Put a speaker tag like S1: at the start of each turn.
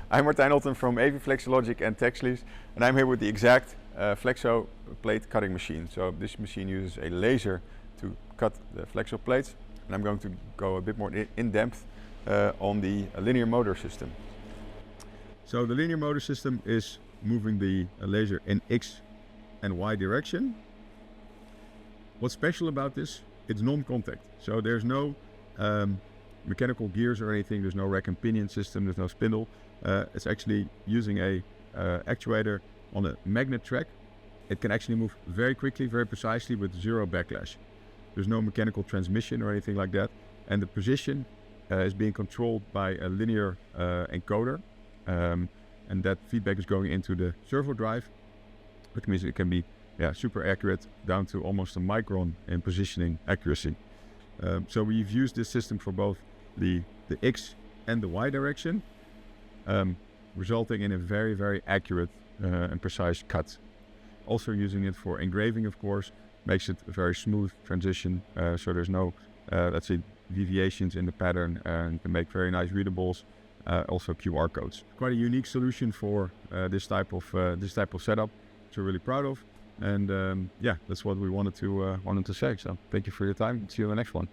S1: I'm Martijn Otten from AV Flexologic and TechSleeves, and I'm here with the exact Flexo plate cutting machine. So this machine uses a laser to cut the Flexo plates, and I'm going to go a bit more in depth on the linear motor system. So the linear motor system is moving the laser in X and Y direction. What's special about this? It's non-contact. So there's no mechanical gears or anything. There's no rack and pinion system. There's no spindle. It's actually using a actuator on a magnet track. It can actually move very quickly, very precisely with zero backlash. There's no mechanical transmission or anything like that. And the position is being controlled by a linear encoder. And that feedback is going into the servo drive, which means it can be super accurate, down to almost a micron in positioning accuracy. So we've used this system for both the X and the Y direction, resulting in a very, very accurate and precise cut. Also using it for engraving, of course, makes it a very smooth transition, so there's no, let's say, deviations in the pattern, and you can make very nice readables. Also QR codes. Quite a unique solution for this type of setup, which we're really proud of. And that's what we wanted to say. So thank you for your time. See you in the next one.